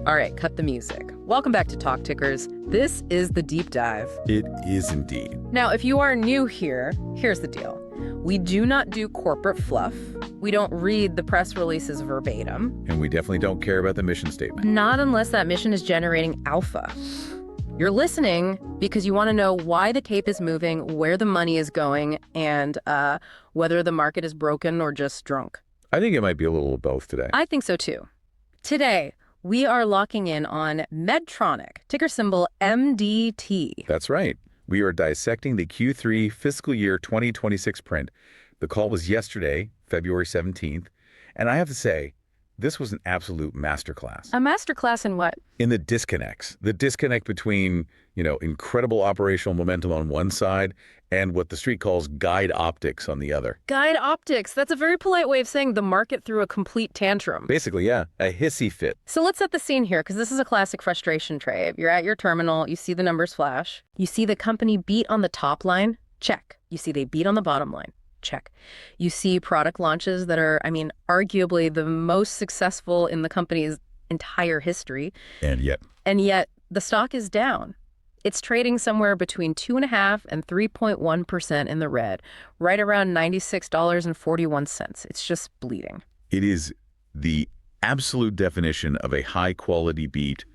All right, cut the music. Welcome back to Talk Tickers. This is the deep dive. It is indeed. Now, if you are new here, here's the deal. We do not do corporate fluff. We don't read the press releases verbatim. And we definitely don't care about the mission statement. Not unless that mission is generating alpha. You're listening because you want to know why the cape is moving, where the money is going, and whether the market is broken or just drunk. I think it might be a little of both today. I think so too. Today, we are locking in on Medtronic, ticker symbol MDT. That's right. We are dissecting the Q3 fiscal year 2026 print. The call was yesterday, February 17th. And I have to say, this was an absolute masterclass. A masterclass in what? In the disconnects. The disconnect between, incredible operational momentum on one side and what the street calls guide optics on the other. Guide optics. That's a very polite way of saying the market threw a complete tantrum. Basically, yeah, a hissy fit. So let's set the scene here, because this is a classic frustration trade. You're at your terminal, you see the numbers flash. You see the company beat on the top line, check. You see they beat on the bottom line, check. You see product launches that are, arguably the most successful in the company's entire history. And yet the stock is down. It's trading somewhere between 2.5% and 3.1% in the red, right around $96.41. It's just bleeding. it is the absolute definition of a high-quality beat,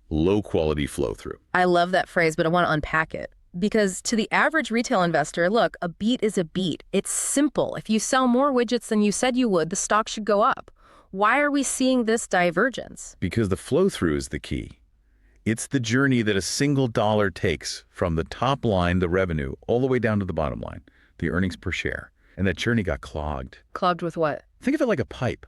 low-quality flow-through. I love that phrase, but I want to unpack it. Because to the average retail investor, look, a beat is a beat. It's simple. If you sell more widgets than you said you would, the stock should go up. Why are we seeing this divergence? Because the flow-through is the key. It's the journey that a single dollar takes from the top line, the revenue, all the way down to the bottom line, the earnings per share. And that journey got clogged. Clogged with what? Think of it like a pipe.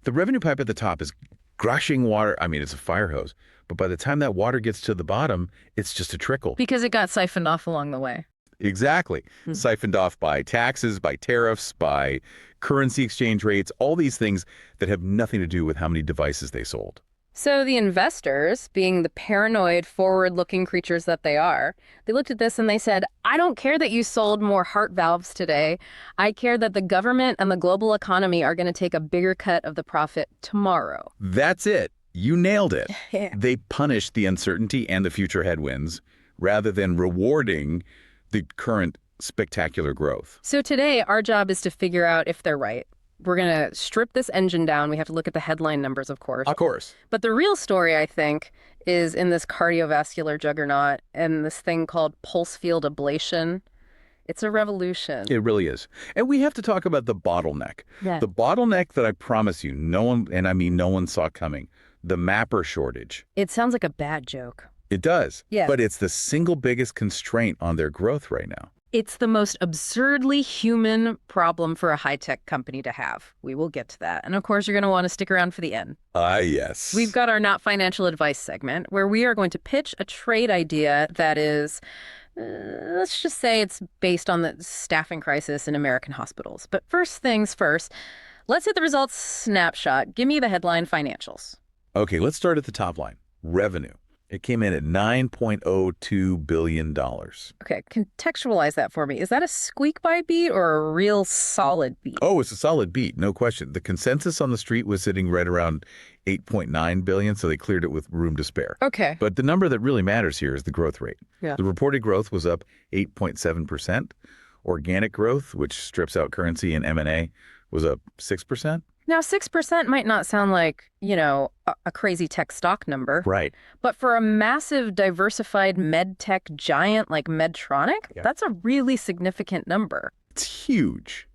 The revenue pipe at the top is gushing water. I mean, it's a fire hose. But by the time that water gets to the bottom, it's just a trickle. Because it got siphoned off along the way. Exactly. Siphoned off by taxes, by tariffs, by currency exchange rates, all these things that have nothing to do with how many devices they sold. So the investors, being the paranoid, forward-looking creatures that they are, they looked at this and they said, I don't care that you sold more heart valves today. I care that the government and the global economy are going to take a bigger cut of the profit tomorrow. That's it. You nailed it. Yeah. They punished the uncertainty and the future headwinds rather than rewarding the current spectacular growth. So today, our job is to figure out if they're right. We're going to strip this engine down. We have to look at the headline numbers, of course. Of course. But the real story, I think, is in this cardiovascular juggernaut and this thing called pulse field ablation. It's a revolution. It really is. And we have to talk about the bottleneck. Yeah. The bottleneck that I promise you, no one, and I mean no one saw coming, the mapper shortage. It sounds like a bad joke. It does. Yeah. But it's the single biggest constraint on their growth right now. It's the most absurdly human problem for a high-tech company to have. We will get to that. And of course, you're going to want to stick around for the end. Yes. We've got our Not Financial Advice segment where we are going to pitch a trade idea that is, let's just say it's based on the staffing crisis in American hospitals. But first things first, let's hit the results snapshot. Give me the headline financials. Okay, let's start at the top line. Revenue. It came in at $9.02 billion. Okay, contextualize that for me. Is that a squeak by beat or a real solid beat? Oh, it's a solid beat, no question. The consensus on the street was sitting right around $8.9 billion, so they cleared it with room to spare. Okay. But the number that really matters here is the growth rate. Yeah. The reported growth was up 8.7%. Organic growth, which strips out currency and M&A, was up 6%. Now, 6% might not sound like, a crazy tech stock number. Right. But for a massive, diversified med tech giant like Medtronic, That's a really significant number. It's huge.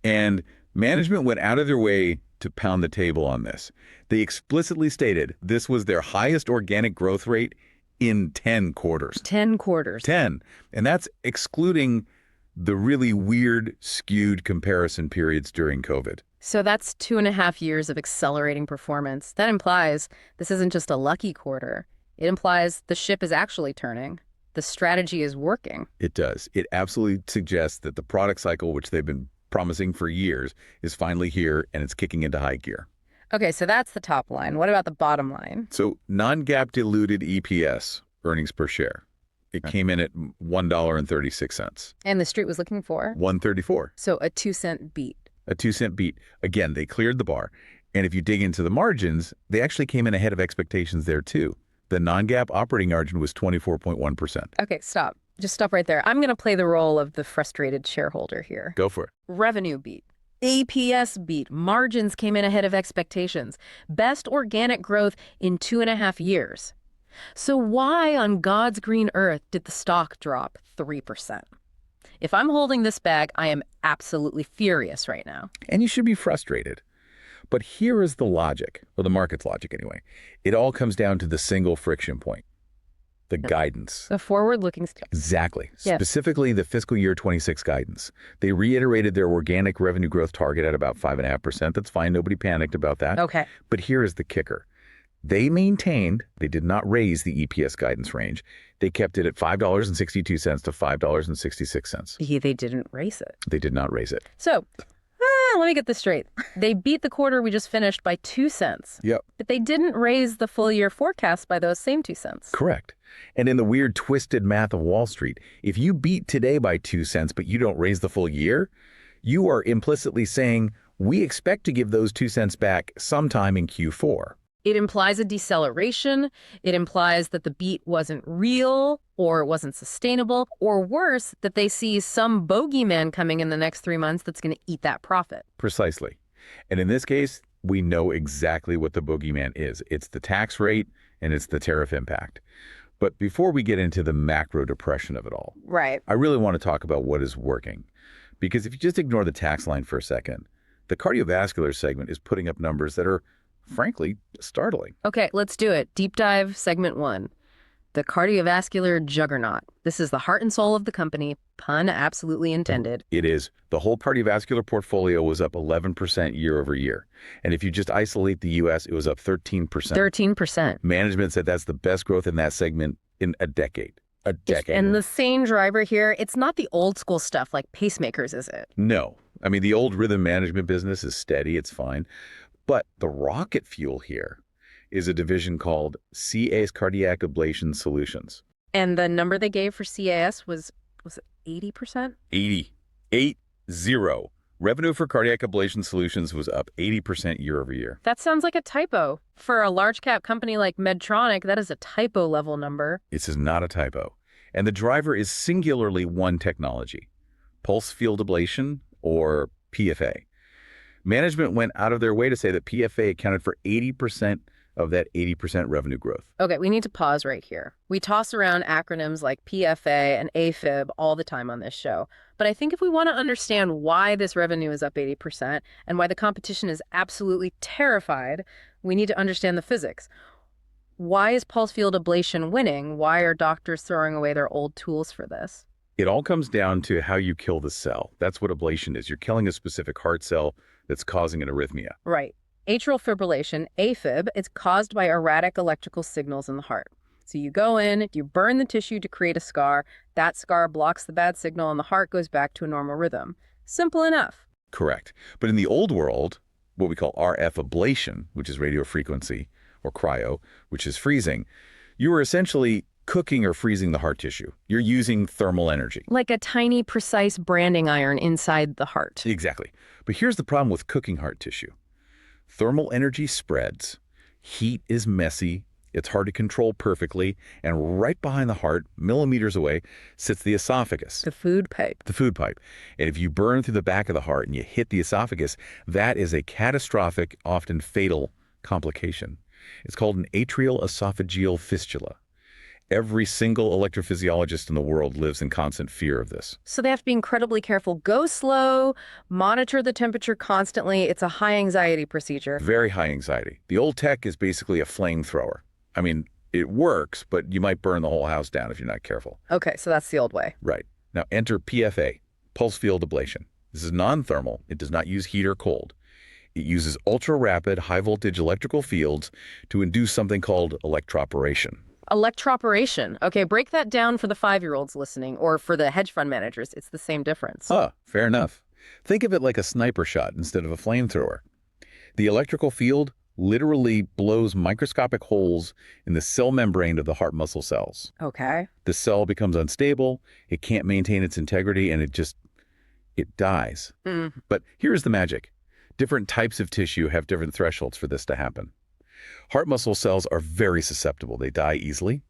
And management went out of their way to pound the table on this. They explicitly stated this was their highest organic growth rate in 10 quarters. 10 quarters. 10. And that's excluding the really weird, skewed comparison periods during COVID. So that's 2.5 years of accelerating performance. That implies this isn't just a lucky quarter. It implies the ship is actually turning. The strategy is working. It does. It absolutely suggests that the product cycle, which they've been promising for years, is finally here and it's kicking into high gear. Okay, so that's the top line. What about the bottom line? So non-GAAP diluted EPS, earnings per share. It came in at $1.36. And the street was looking for? $1.34. So a 2-cent beat. A 2-cent beat. Again, they cleared the bar. And if you dig into the margins, they actually came in ahead of expectations there too. The non-GAAP operating margin was 24.1%. Okay, stop. Just stop right there. I'm going to play the role of the frustrated shareholder here. Go for it. Revenue beat. APS beat. Margins came in ahead of expectations. Best organic growth in 2.5 years. So why on God's green earth did the stock drop 3%? If I'm holding this bag, I am absolutely furious right now. And you should be frustrated. But here is the logic, or the market's logic anyway. It all comes down to the single friction point, the guidance. The forward-looking stuff. Exactly. Yes. Specifically, the fiscal year 26 guidance. They reiterated their organic revenue growth target at about 5.5%. That's fine. Nobody panicked about that. Okay. But here is the kicker. They maintained, they did not raise the EPS guidance range. They kept it at $5.62 to $5.66. Yeah, they didn't raise it. They did not raise it. So, let me get this straight. They beat the quarter we just finished by 2 cents. Yep. But they didn't raise the full year forecast by those same 2 cents. Correct. And in the weird twisted math of Wall Street, if you beat today by 2 cents but you don't raise the full year, you are implicitly saying, we expect to give those 2 cents back sometime in Q4. It implies a deceleration. It implies that the beat wasn't real or it wasn't sustainable, or worse, that they see some bogeyman coming in the next 3 months that's going to eat that profit. Precisely. And in this case, we know exactly what the bogeyman is. It's the tax rate and it's the tariff impact. But before we get into the macro depression of it all, Right. I really want to talk about what is working. Because if you just ignore the tax line for a second, the cardiovascular segment is putting up numbers that are, frankly, startling. Okay, let's do it. Deep dive segment 1. The cardiovascular juggernaut. This is the heart and soul of the company, pun absolutely intended. It is. The whole cardiovascular portfolio was up 11% year over year. And if you just isolate the U.S., it was up 13%. 13%. Management said that's the best growth in that segment in a decade. A decade. And the same driver here, it's not the old school stuff like pacemakers, is it? No. I mean, the old rhythm management business is steady. It's fine. But the rocket fuel here is a division called CAS Cardiac Ablation Solutions. And the number they gave for CAS was it 80%? 80. Revenue for cardiac ablation solutions was up 80% year over year. That sounds like a typo. For a large cap company like Medtronic, that is a typo level number. This is not a typo. And the driver is singularly one technology, pulse field ablation, or PFA. Management went out of their way to say that PFA accounted for 80% of that 80% revenue growth. Okay, we need to pause right here. We toss around acronyms like PFA and AFib all the time on this show. But I think if we want to understand why this revenue is up 80% and why the competition is absolutely terrified, we need to understand the physics. Why is pulse field ablation winning? Why are doctors throwing away their old tools for this? It all comes down to how you kill the cell. That's what ablation is. You're killing a specific heart cell that's causing an arrhythmia. Right. Atrial fibrillation, AFib, is caused by erratic electrical signals in the heart. So you go in, you burn the tissue to create a scar. That scar blocks the bad signal and the heart goes back to a normal rhythm. Simple enough. Correct. But in the old world, what we call RF ablation, which is radio frequency, or cryo, which is freezing, you were essentially cooking or freezing the heart tissue. You're using thermal energy. Like a tiny, precise branding iron inside the heart. Exactly. But here's the problem with cooking heart tissue. Thermal energy spreads, heat is messy, it's hard to control perfectly, and right behind the heart, millimeters away, sits the esophagus. The food pipe. The food pipe. And if you burn through the back of the heart and you hit the esophagus, that is a catastrophic, often fatal complication. It's called an atrial esophageal fistula. Every single electrophysiologist in the world lives in constant fear of this. So they have to be incredibly careful. Go slow, monitor the temperature constantly. It's a high anxiety procedure. Very high anxiety. The old tech is basically a flamethrower. I mean, it works, but you might burn the whole house down if you're not careful. Okay, so that's the old way. Right. Now enter PFA, pulse field ablation. This is non-thermal. It does not use heat or cold. It uses ultra-rapid, high-voltage electrical fields to induce something called electroporation. Electroporation. Okay, break that down for the 5-year-olds listening, or for the hedge fund managers. It's the same difference. Fair enough. Think of it like a sniper shot instead of a flamethrower. The electrical field literally blows microscopic holes in the cell membrane of the heart muscle cells. Okay. The cell becomes unstable, it can't maintain its integrity, and it dies. But here's the magic. Different types of tissue have different thresholds for this to happen. Heart muscle cells are very susceptible. They die easily.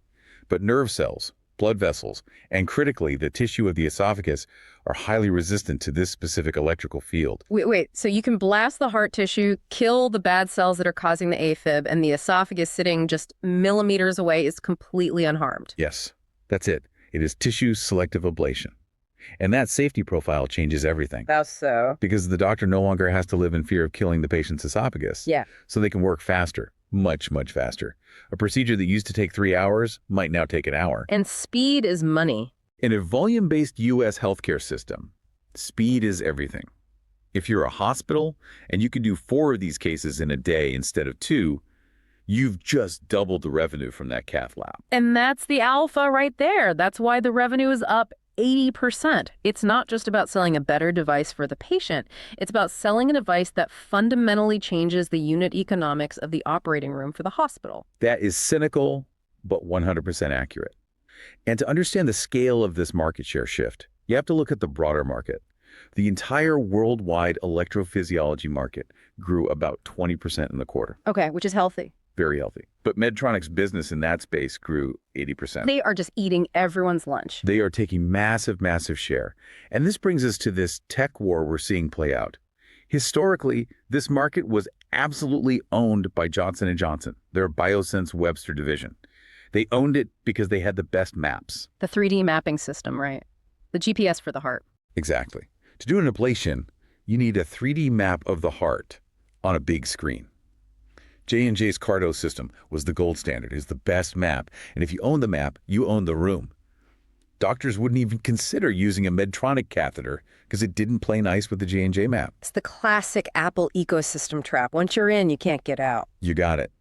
But nerve cells, blood vessels, and critically, the tissue of the esophagus are highly resistant to this specific electrical field. Wait. So you can blast the heart tissue, kill the bad cells that are causing the AFib, and the esophagus sitting just millimeters away is completely unharmed. Yes, that's it. It is tissue-selective ablation. And that safety profile changes everything. How so? Because the doctor no longer has to live in fear of killing the patient's esophagus. Yeah. So they can work faster, much, much faster. A procedure that used to take 3 hours might now take an hour. And speed is money. In a volume-based U.S. healthcare system, speed is everything. If you're a hospital and you can do 4 of these cases in a day instead of 2, you've just doubled the revenue from that cath lab. And that's the alpha right there. That's why the revenue is up 80%. It's not just about selling a better device for the patient. It's about selling a device that fundamentally changes the unit economics of the operating room for the hospital. That is cynical, but 100% accurate. And to understand the scale of this market share shift, you have to look at the broader market. The entire worldwide electrophysiology market grew about 20% in the quarter. Okay, which is healthy. Very healthy. But Medtronic's business in that space grew 80%. They are just eating everyone's lunch. They are taking massive, massive share. And this brings us to this tech war we're seeing play out. Historically, this market was absolutely owned by Johnson & Johnson, their Biosense Webster division. They owned it because they had the best maps. The 3D mapping system, right? The GPS for the heart. Exactly. To do an ablation, you need a 3D map of the heart on a big screen. J&J's Cardo system was the gold standard, is the best map. And if you own the map, you own the room. Doctors wouldn't even consider using a Medtronic catheter because it didn't play nice with the J&J map. It's the classic Apple ecosystem trap. Once you're in, you can't get out. You got it.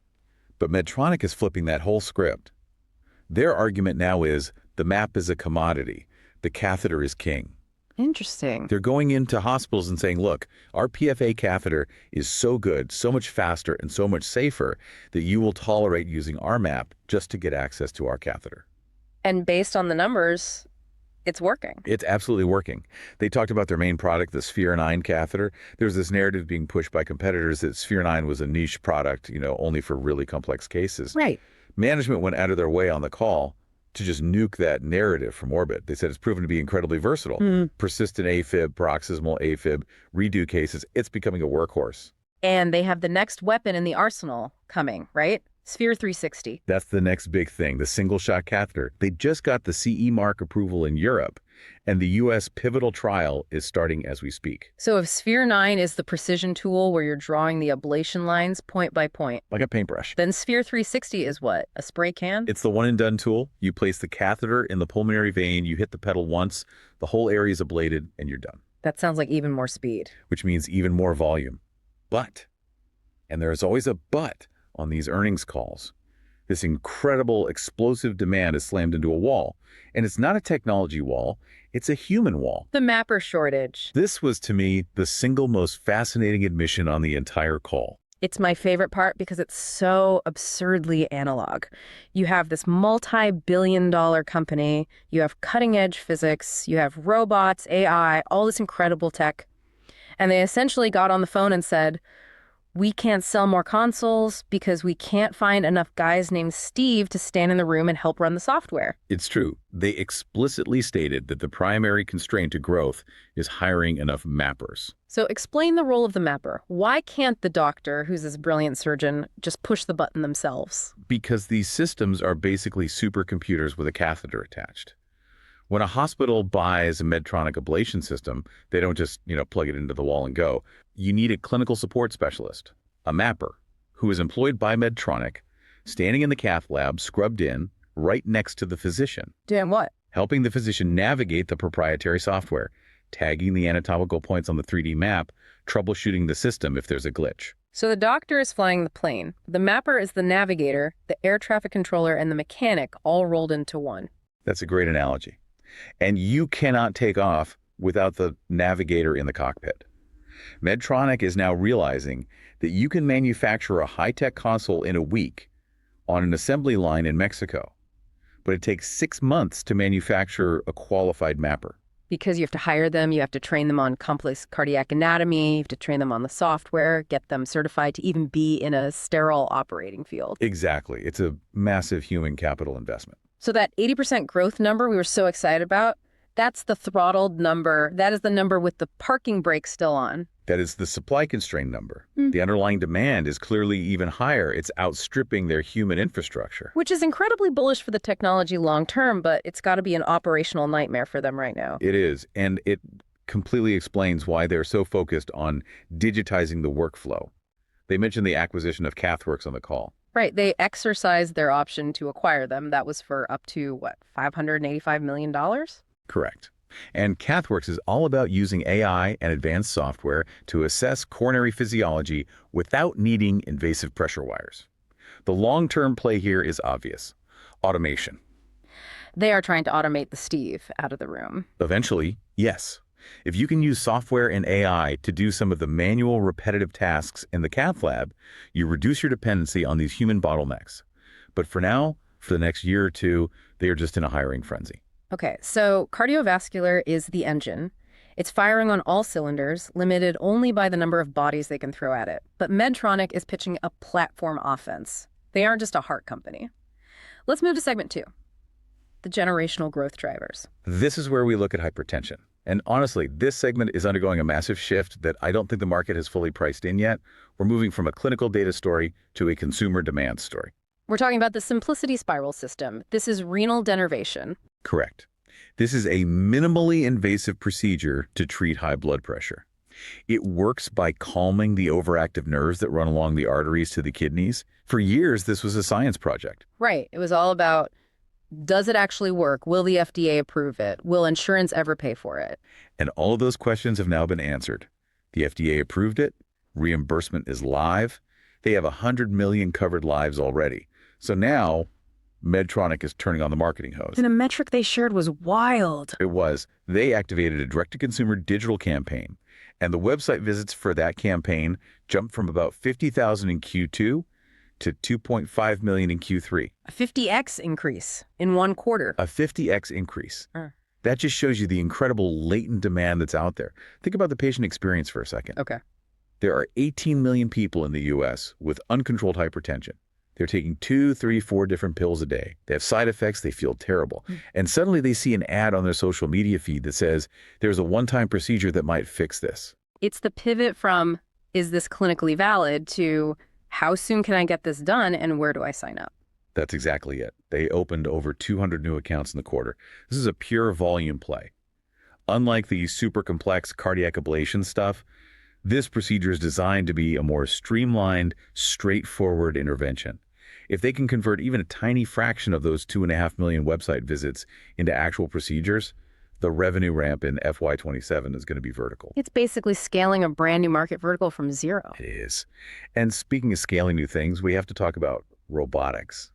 But Medtronic is flipping that whole script. Their argument now is the map is a commodity. The catheter is king. Interesting. They're going into hospitals and saying, look, our PFA catheter is so good, so much faster, and so much safer that you will tolerate using our map just to get access to our catheter. And based on the numbers, it's working. It's absolutely working. They talked about their main product, the Sphere 9 catheter. There's this narrative being pushed by competitors that Sphere 9 was a niche product, only for really complex cases. Right. Management went out of their way on the call to just nuke that narrative from orbit. They said it's proven to be incredibly versatile. Persistent AFib, paroxysmal AFib, redo cases. It's becoming a workhorse. And they have the next weapon in the arsenal coming, right? Sphere 360. That's the next big thing, the single-shot catheter. They just got the CE mark approval in Europe, and the U.S. pivotal trial is starting as we speak. So if Sphere 9 is the precision tool where you're drawing the ablation lines point by point, Like a paintbrush. then Sphere 360 is what? A spray can? It's the one-and-done tool. You place the catheter in the pulmonary vein, you hit the pedal once, the whole area is ablated, and you're done. That sounds like even more speed. Which means even more volume. But, and there's always a but on these earnings calls, this incredible explosive demand is slammed into a wall. And it's not a technology wall, it's a human wall. The mapper shortage. This was, to me, the single most fascinating admission on the entire call. It's my favorite part because it's so absurdly analog. You have this multi-billion-dollar company, you have cutting-edge physics, you have robots, AI, all this incredible tech. And they essentially got on the phone and said, we can't sell more consoles because we can't find enough guys named Steve to stand in the room and help run the software. It's true. They explicitly stated that the primary constraint to growth is hiring enough mappers. So explain the role of the mapper. Why can't the doctor, who's this brilliant surgeon, just push the button themselves? Because these systems are basically supercomputers with a catheter attached. When a hospital buys a Medtronic ablation system, they don't just, plug it into the wall and go. You need a clinical support specialist, a mapper, who is employed by Medtronic, standing in the cath lab, scrubbed in, right next to the physician. Doing what? Helping the physician navigate the proprietary software, tagging the anatomical points on the 3D map, troubleshooting the system if there's a glitch. So the doctor is flying the plane. The mapper is the navigator, the air traffic controller, and the mechanic all rolled into one. That's a great analogy. And you cannot take off without the navigator in the cockpit. Medtronic is now realizing that you can manufacture a high-tech console in a week on an assembly line in Mexico, but it takes 6 months to manufacture a qualified mapper. Because you have to hire them, you have to train them on complex cardiac anatomy, you have to train them on the software, get them certified to even be in a sterile operating field. Exactly. It's a massive human capital investment. So that 80% growth number we were so excited about, that's the throttled number. That is the number with the parking brake still on. That is the supply constraint number. The underlying demand is clearly even higher. It's outstripping their human infrastructure. Which is incredibly bullish for the technology long term, but it's got to be an operational nightmare for them right now. It is, and it completely explains why they're so focused on digitizing the workflow. They mentioned the acquisition of CathWorks on the call. Right. They exercised their option to acquire them. That was for up to, what, $585 million? Correct. And CathWorks is all about using AI and advanced software to assess coronary physiology without needing invasive pressure wires. The long-term play here is obvious. Automation. They are trying to automate the Steve out of the room. Eventually, yes. If you can use software and AI to do some of the manual repetitive tasks in the cath lab, you reduce your dependency on these human bottlenecks. But for now, for the next year or two, they are just in a hiring frenzy. Okay, so cardiovascular is the engine. It's firing on all cylinders, limited only by the number of bodies they can throw at it. But Medtronic is pitching a platform offense. They aren't just a heart company. Let's move to segment 2, the generational growth drivers. This is where we look at hypertension. And honestly, this segment is undergoing a massive shift that I don't think the market has fully priced in yet. We're moving from a clinical data story to a consumer demand story. We're talking about the Simplicity Spiral system. This is renal denervation. Correct. This is a minimally invasive procedure to treat high blood pressure. It works by calming the overactive nerves that run along the arteries to the kidneys. For years, this was a science project. Right. It was all about, does it actually work? Will the FDA approve it? Will insurance ever pay for it? And all of those questions have now been answered. The FDA approved it. Reimbursement is live. They have 100 million covered lives already. So now, Medtronic is turning on the marketing hose. And a metric they shared was wild. It was. They activated a direct-to-consumer digital campaign, and the website visits for that campaign jumped from about 50,000 in Q2 to 2.5 million in Q3. A 50x increase in one quarter. A 50x increase. That just shows you the incredible latent demand that's out there. Think about the patient experience for a second. Okay. There are 18 million people in the U.S. with uncontrolled hypertension. They're taking 2, 3, 4 different pills a day. They have side effects. They feel terrible. And suddenly they see an ad on their social media feed that says, there's a one-time procedure that might fix this. It's the pivot from, is this clinically valid, to how soon can I get this done and where do I sign up? That's exactly it. They opened over 200 new accounts in the quarter. This is a pure volume play. Unlike the super complex cardiac ablation stuff, this procedure is designed to be a more streamlined, straightforward intervention. If they can convert even a tiny fraction of those 2.5 million website visits into actual procedures, the revenue ramp in FY27 is going to be vertical. It's basically scaling a brand new market vertical from zero. It is. And speaking of scaling new things, we have to talk about robotics,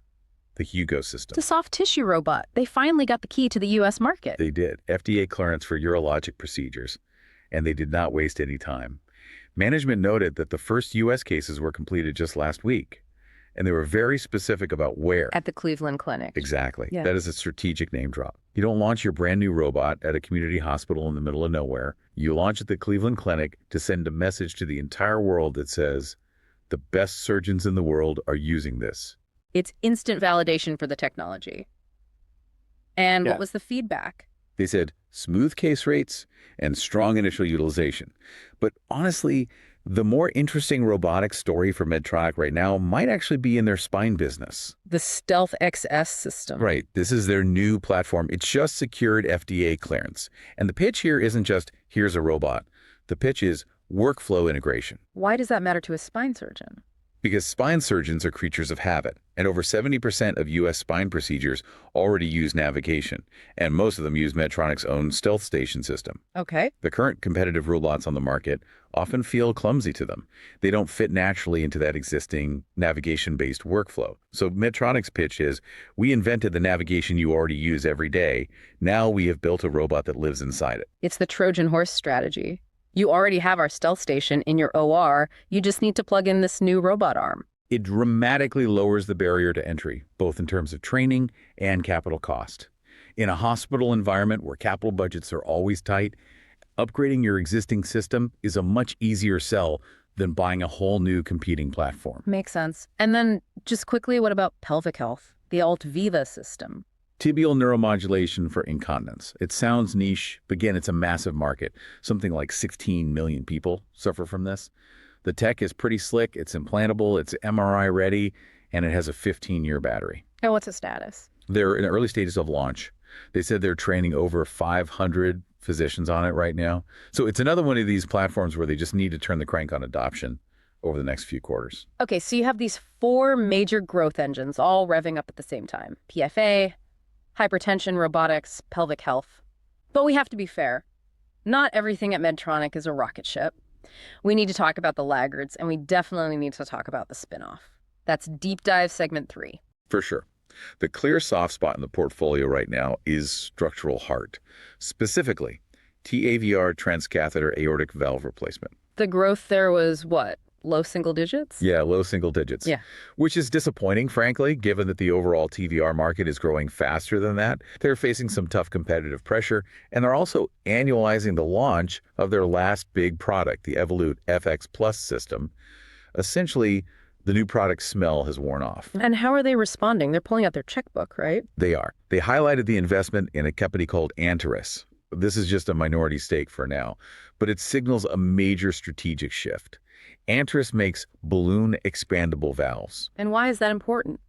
the Hugo system. The soft tissue robot. They finally got the key to the U.S. market. They did. FDA clearance for urologic procedures, and they did not waste any time. Management noted that the first U.S. cases were completed just last week. And they were very specific about where. At the Cleveland Clinic. Exactly. Yeah. That is a strategic name drop. You don't launch your brand new robot at a community hospital in the middle of nowhere. You launch at the Cleveland Clinic to send a message to the entire world that says, the best surgeons in the world are using this. It's instant validation for the technology. And what was the feedback? They said smooth case rates and strong initial utilization. But honestly, the more interesting robotic story for Medtronic right now might actually be in their spine business. The Stealth XS system. Right. This is their new platform. It just secured FDA clearance. And the pitch here isn't just, here's a robot. The pitch is workflow integration. Why does that matter to a spine surgeon? Because spine surgeons are creatures of habit, and over 70% of U.S. spine procedures already use navigation, and most of them use Medtronic's own Stealth Station system. Okay. The current competitive robots on the market often feel clumsy to them. They don't fit naturally into that existing navigation-based workflow. So Medtronic's pitch is, we invented the navigation you already use every day. Now we have built a robot that lives inside it. It's the Trojan horse strategy. You already have our Stealth Station in your OR. You just need to plug in this new robot arm. It dramatically lowers the barrier to entry, both in terms of training and capital cost. In a hospital environment where capital budgets are always tight, upgrading your existing system is a much easier sell than buying a whole new competing platform. Makes sense. And then just quickly, what about pelvic health? The Alt-Viva system. Tibial neuromodulation for incontinence. It sounds niche, but again, it's a massive market. Something like 16 million people suffer from this. The tech is pretty slick, it's implantable, it's MRI ready, and it has a 15-year battery. And what's its status? They're in the early stages of launch. They said they're training over 500 physicians on it right now. So it's another one of these platforms where they just need to turn the crank on adoption over the next few quarters. Okay, so you have these 4 major growth engines all revving up at the same time. PFA, hypertension, robotics, pelvic health. But we have to be fair. Not everything at Medtronic is a rocket ship. We need to talk about the laggards, and we definitely need to talk about the spinoff. That's Deep Dive Segment 3. For sure. The clear soft spot in the portfolio right now is structural heart, specifically TAVR transcatheter aortic valve replacement. The growth there was what? Low single digits? Yeah, low single digits. Yeah. Which is disappointing, frankly, given that the overall TVR market is growing faster than that. They're facing some tough competitive pressure, and they're also annualizing the launch of their last big product, the Evolut FX Plus system. Essentially, the new product smell has worn off. And how are they responding? They're pulling out their checkbook, right? They are. They highlighted the investment in a company called Antares. This is just a minority stake for now, but it signals a major strategic shift. Antares makes balloon expandable valves. And why is that important?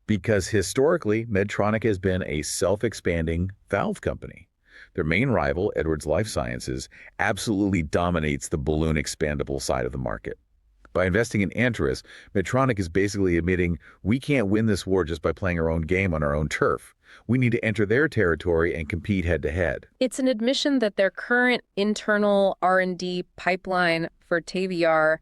Because historically, Medtronic has been a self-expanding valve company. Their main rival, Edwards Lifesciences, absolutely dominates the balloon expandable side of the market. By investing in Antares, Medtronic is basically admitting we can't win this war just by playing our own game on our own turf. We need to enter their territory and compete head-to-head. It's an admission that their current internal R&D pipeline for TAVR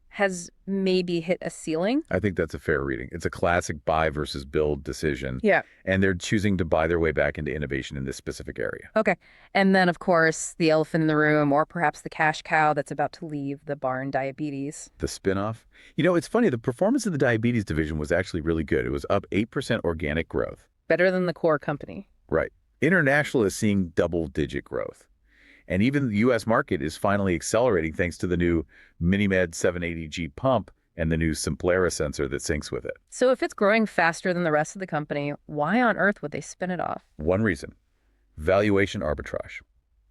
has maybe hit a ceiling. I think that's a fair reading. It's a classic buy versus build decision. Yeah. And they're choosing to buy their way back into innovation in this specific area. Okay. And then, of course, the elephant in the room, or perhaps the cash cow that's about to leave the barn, diabetes. The spinoff. You know, it's funny. The performance of the diabetes division was actually really good. It was up 8% organic growth. Better than the core company. Right. International is seeing double-digit growth. And even the U.S. market is finally accelerating thanks to the new MiniMed 780G pump and the new Simplera sensor that syncs with it. So if it's growing faster than the rest of the company, why on earth would they spin it off? One reason: valuation arbitrage.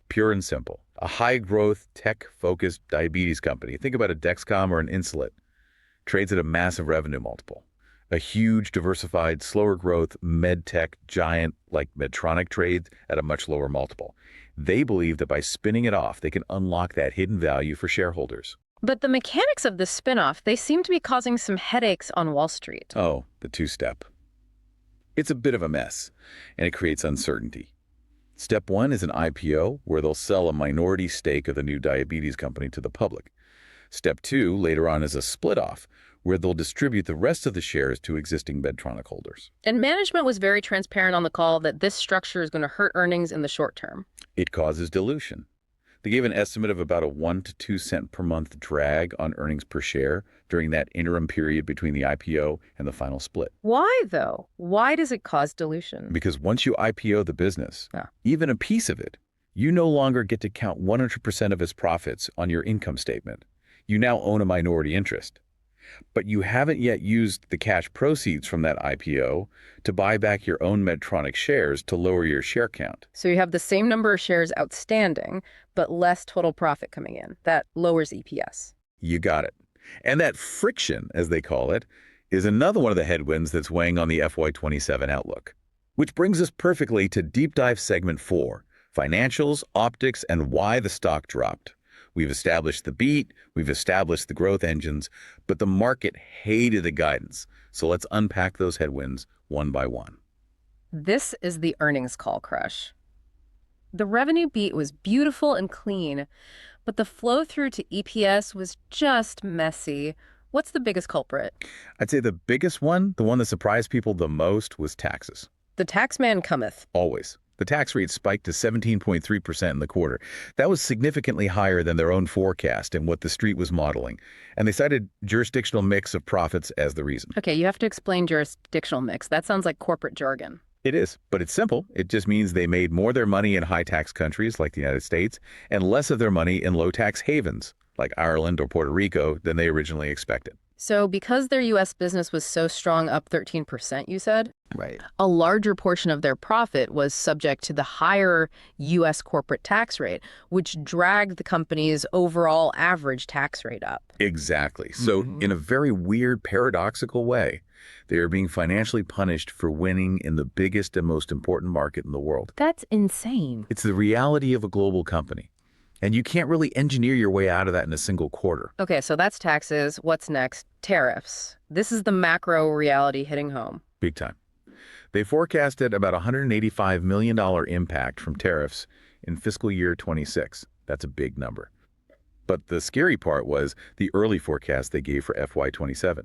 Pure and simple. A high-growth, tech-focused diabetes company, think about a Dexcom or an Insulet, trades at a massive revenue multiple. A huge, diversified, slower growth med tech giant like Medtronic trades at a much lower multiple. They believe that by spinning it off, they can unlock that hidden value for shareholders. But the mechanics of this spinoff, they seem to be causing some headaches on Wall Street. Oh, the two-step. It's a bit of a mess, and it creates uncertainty. Step 1 is an IPO, where they'll sell a minority stake of the new diabetes company to the public. Step 2, later on, is a split-off, where they'll distribute the rest of the shares to existing Medtronic holders. And management was very transparent on the call that this structure is going to hurt earnings in the short term. It causes dilution. They gave an estimate of about a 1 to 2 cent per month drag on earnings per share during that interim period between the IPO and the final split. Why, though? Why does it cause dilution? Because once you IPO the business, Yeah. even a piece of it, you no longer get to count 100% of its profits on your income statement. You now own a minority interest. But you haven't yet used the cash proceeds from that IPO to buy back your own Medtronic shares to lower your share count. So you have the same number of shares outstanding, but less total profit coming in. That lowers EPS. You got it. And that friction, as they call it, is another one of the headwinds that's weighing on the FY27 outlook. Which brings us perfectly to Deep Dive Segment 4, Financials, Optics, and Why the Stock Dropped. We've established the beat, we've established the growth engines, but the market hated the guidance. So let's unpack those headwinds one by one. This is the earnings call crush. The revenue beat was beautiful and clean, but the flow through to EPS was just messy. What's the biggest culprit? I'd say the biggest one, the one that surprised people the most, was taxes. The tax man cometh. Always. The tax rate spiked to 17.3% in the quarter. That was significantly higher than their own forecast and what the street was modeling. And they cited jurisdictional mix of profits as the reason. Okay, you have to explain jurisdictional mix. That sounds like corporate jargon. It is, but it's simple. It just means they made more of their money in high-tax countries like the United States and less of their money in low-tax havens like Ireland or Puerto Rico than they originally expected. So because their U.S. business was so strong, up 13%, you said, Right. a larger portion of their profit was subject to the higher U.S. corporate tax rate, which dragged the company's overall average tax rate up. Exactly. So in a very weird, paradoxical way, they are being financially punished for winning in the biggest and most important market in the world. That's insane. It's the reality of a global company. And you can't really engineer your way out of that in a single quarter. Okay, so that's taxes. What's next? Tariffs. This is the macro reality hitting home. Big time. They forecasted about $185 million impact from tariffs in fiscal year 26. That's a big number. But the scary part was the early forecast they gave for FY27.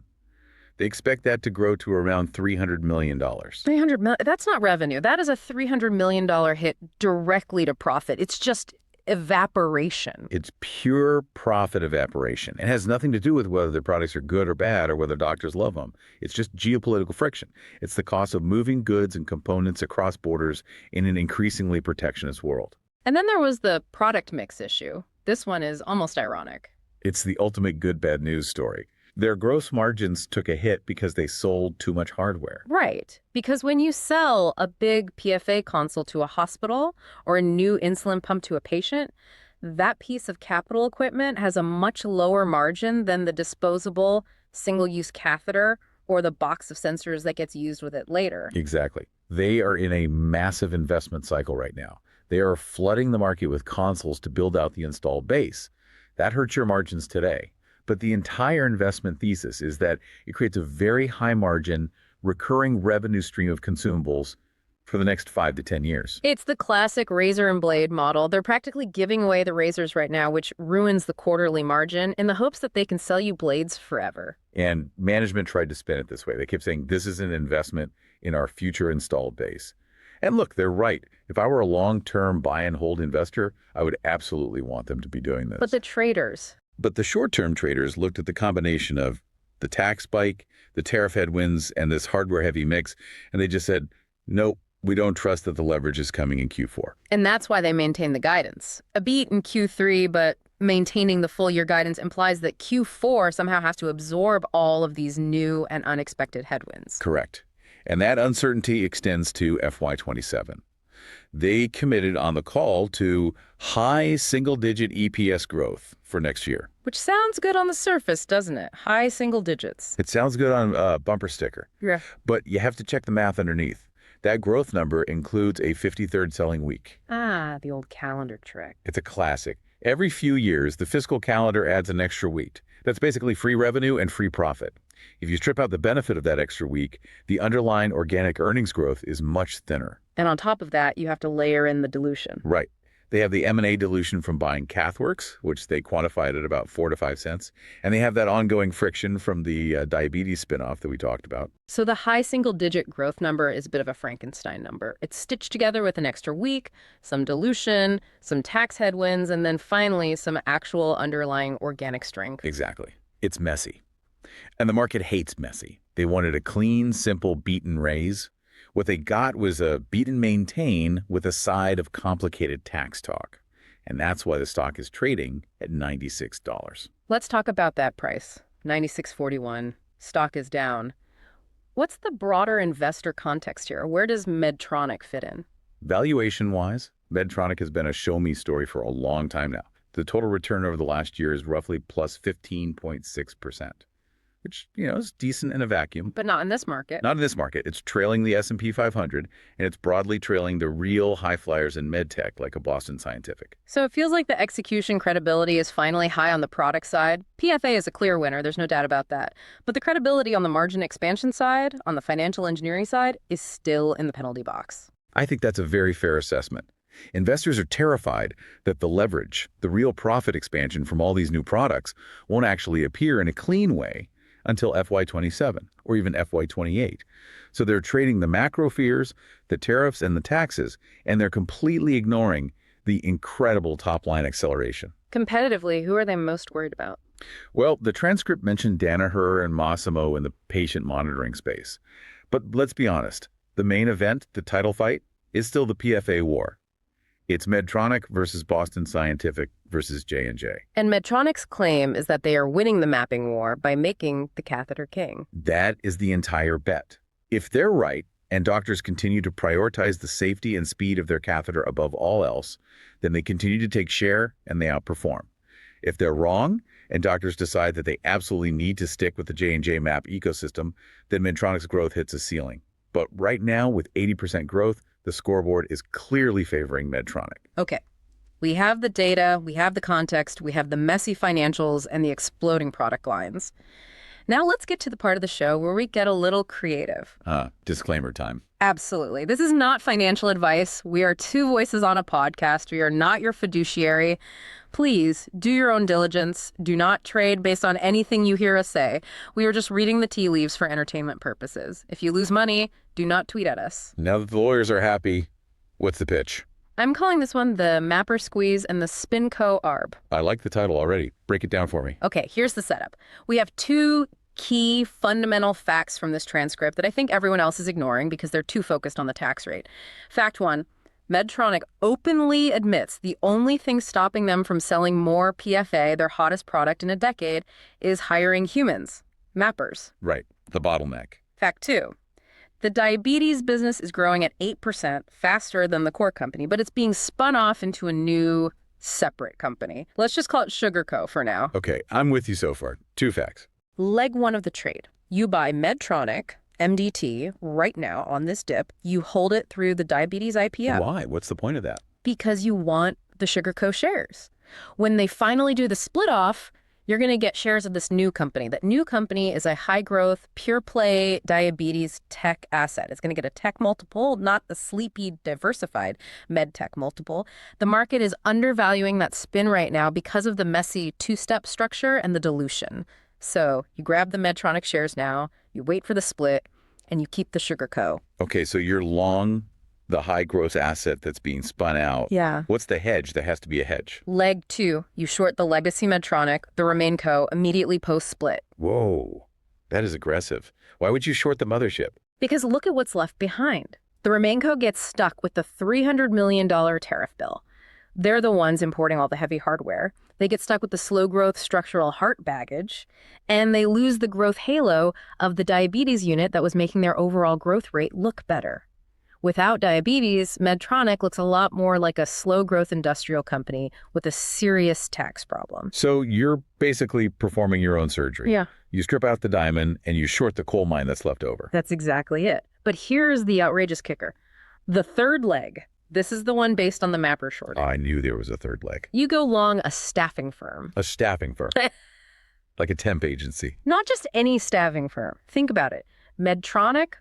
They expect that to grow to around $300 million. 300 million, that's not revenue. That is a $300 million hit directly to profit. It's just evaporation. It's pure profit evaporation. It has nothing to do with whether their products are good or bad or whether doctors love them. It's just geopolitical friction. It's the cost of moving goods and components across borders in an increasingly protectionist world. And then there was the product mix issue. This one is almost ironic. It's the ultimate good, bad news story. Their gross margins took a hit because they sold too much hardware. Right. Because when you sell a big PFA console to a hospital or a new insulin pump to a patient, that piece of capital equipment has a much lower margin than the disposable single-use catheter or the box of sensors that gets used with it later. Exactly. They are in a massive investment cycle right now. They are flooding the market with consoles to build out the installed base. That hurts your margins today. But the entire investment thesis is that it creates a very high margin, recurring revenue stream of consumables for the next 5 to 10 years. It's the classic razor and blade model. They're practically giving away the razors right now, which ruins the quarterly margin in the hopes that they can sell you blades forever. And management tried to spin it this way. They kept saying, this is an investment in our future installed base. And look, they're right. If I were a long-term buy and hold investor, I would absolutely want them to be doing this. But the traders... But the short-term traders looked at the combination of the tax spike, the tariff headwinds, and this hardware-heavy mix, and they just said, nope, we don't trust that the leverage is coming in Q4. And that's why they maintain the guidance. A beat in Q3, but maintaining the full-year guidance implies that Q4 somehow has to absorb all of these new and unexpected headwinds. Correct. And that uncertainty extends to FY27. They committed on the call to high single-digit EPS growth for next year. Which sounds good on the surface, doesn't it? High single digits. It sounds good on a bumper sticker. Yeah. But you have to check the math underneath. That growth number includes a 53rd selling week. Ah, the old calendar trick. It's a classic. Every few years, the fiscal calendar adds an extra week. That's basically free revenue and free profit. If you strip out the benefit of that extra week, the underlying organic earnings growth is much thinner. And on top of that, you have to layer in the dilution. Right. They have the M&A dilution from buying CathWorks, which they quantified at about 4 to 5 cents. And they have that ongoing friction from the diabetes spinoff that we talked about. So the high single-digit growth number is a bit of a Frankenstein number. It's stitched together with an extra week, some dilution, some tax headwinds, and then finally some actual underlying organic strength. Exactly. It's messy. And the market hates messy. They wanted a clean, simple beat and raise. What they got was a beat and maintain with a side of complicated tax talk. And that's why the stock is trading at $96. Let's talk about that price, $96.41. Stock is down. What's the broader investor context here? Where does Medtronic fit in? Valuation-wise, Medtronic has been a show-me story for a long time now. The total return over the last year is roughly plus 15.6%. Which, is decent in a vacuum. But not in this market. Not in this market. It's trailing the S&P 500, and it's broadly trailing the real high flyers in medtech, like a Boston Scientific. So it feels like the execution credibility is finally high on the product side. PFA is a clear winner, there's no doubt about that. But the credibility on the margin expansion side, on the financial engineering side, is still in the penalty box. I think that's a very fair assessment. Investors are terrified that the leverage, the real profit expansion from all these new products, won't actually appear in a clean way until FY27 or even FY28. So they're trading the macro fears, the tariffs, and the taxes, and they're completely ignoring the incredible top-line acceleration. Competitively, who are they most worried about? Well, the transcript mentioned Danaher and Massimo in the patient monitoring space. But let's be honest, the main event, the title fight, is still the PFA war. It's Medtronic versus Boston Scientific versus J&J. And Medtronic's claim is that they are winning the mapping war by making the catheter king. That is the entire bet. If they're right, and doctors continue to prioritize the safety and speed of their catheter above all else, then they continue to take share and they outperform. If they're wrong, and doctors decide that they absolutely need to stick with the J&J MAP ecosystem, then Medtronic's growth hits a ceiling. But right now, with 80% growth, the scoreboard is clearly favoring Medtronic. Okay. We have the data, we have the context, we have the messy financials and the exploding product lines. Now let's get to the part of the show where we get a little creative. Disclaimer time. Absolutely. This is not financial advice. We are two voices on a podcast. We are not your fiduciary. Please do your own diligence. Do not trade based on anything you hear us say. We are just reading the tea leaves for entertainment purposes. If you lose money, do not tweet at us. Now that the lawyers are happy, what's the pitch? I'm calling this one the Mapper Squeeze and the Spinco Arb. I like the title already. Break it down for me. Okay, here's the setup. We have two key fundamental facts from this transcript that I think everyone else is ignoring because they're too focused on the tax rate. Fact one, Medtronic openly admits the only thing stopping them from selling more PFA, their hottest product in a decade, is hiring humans, mappers. Right, the bottleneck. Fact two, the diabetes business is growing at 8% faster than the core company, but it's being spun off into a new separate company. Let's just call it SugarCo for now. Okay, I'm with you so far. Two facts. Leg one of the trade. You buy Medtronic, MDT, right now on this dip. You hold it through the diabetes IPO. Why? What's the point of that? Because you want the SugarCo shares. When they finally do the split off, you're going to get shares of this new company. That new company is a high-growth, pure-play diabetes tech asset. It's going to get a tech multiple, not the sleepy, diversified med tech multiple. The market is undervaluing that spin right now because of the messy two-step structure and the dilution. So you grab the Medtronic shares now, you wait for the split, and you keep the SugarCo. Okay, so you're long the high-growth asset that's being spun out. Yeah. What's the hedge? There has to be a hedge. Leg two, you short the legacy Medtronic, the RemainCo, immediately post-split. Whoa, that is aggressive. Why would you short the mothership? Because look at what's left behind. The RemainCo gets stuck with the $300 million tariff bill. They're the ones importing all the heavy hardware. They get stuck with the slow-growth structural heart baggage, and they lose the growth halo of the diabetes unit that was making their overall growth rate look better. Without diabetes, Medtronic looks a lot more like a slow-growth industrial company with a serious tax problem. So you're basically performing your own surgery. Yeah. You strip out the diamond and you short the coal mine that's left over. That's exactly it. But here's the outrageous kicker. The third leg. This is the one based on the mapper shortage. I knew there was a third leg. You go long a staffing firm. A staffing firm. Like a temp agency. Not just any staffing firm. Think about it. Medtronic,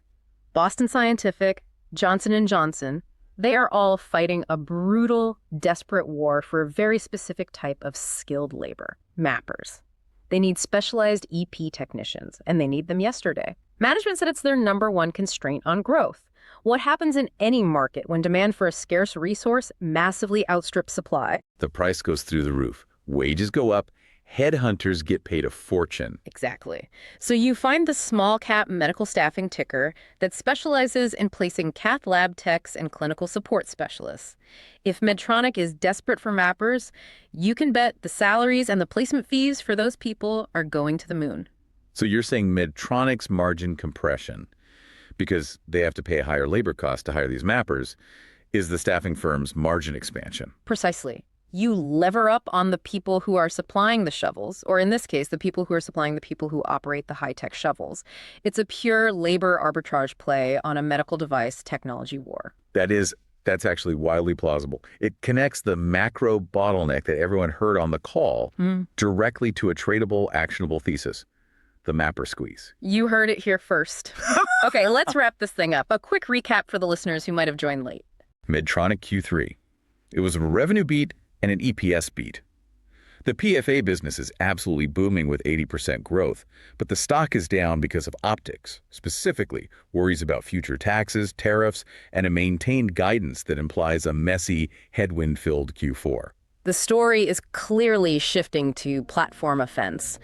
Boston Scientific, Johnson & Johnson, they are all fighting a brutal, desperate war for a very specific type of skilled labor, mappers. They need specialized EP technicians, and they need them yesterday. Management said it's their #1 constraint on growth. What happens in any market when demand for a scarce resource massively outstrips supply? The price goes through the roof. Wages go up. Headhunters get paid a fortune. Exactly. So you find the small cap medical staffing ticker that specializes in placing cath lab techs and clinical support specialists. If Medtronic is desperate for mappers, you can bet the salaries and the placement fees for those people are going to the moon. So you're saying Medtronic's margin compression, because they have to pay a higher labor cost to hire these mappers, is the staffing firm's margin expansion. Precisely. You lever up on the people who are supplying the shovels, or in this case, the people who are supplying the people who operate the high-tech shovels. It's a pure labor arbitrage play on a medical device technology war. That's actually wildly plausible. It connects the macro bottleneck that everyone heard on the call directly to a tradable, actionable thesis. The mapper squeeze. You heard it here first. Okay, let's wrap this thing up. A quick recap for the listeners who might have joined late. Medtronic Q3. It was a revenue beat and an EPS beat. The PFA business is absolutely booming with 80% growth, but the stock is down because of optics, specifically worries about future taxes, tariffs, and a maintained guidance that implies a messy, headwind-filled Q4. The story is clearly shifting to platform offense.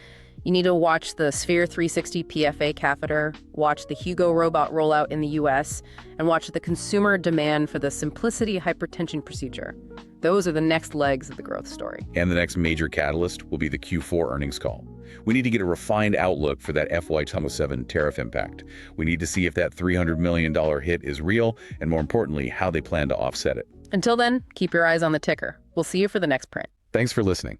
You need to watch the Sphere 360 PFA catheter, watch the Hugo robot rollout in the US, and watch the consumer demand for the Simplicity hypertension procedure. Those are the next legs of the growth story. And the next major catalyst will be the Q4 earnings call. We need to get a refined outlook for that FY27 tariff impact. We need to see if that $300 million hit is real, and more importantly, how they plan to offset it. Until then, keep your eyes on the ticker. We'll see you for the next print. Thanks for listening.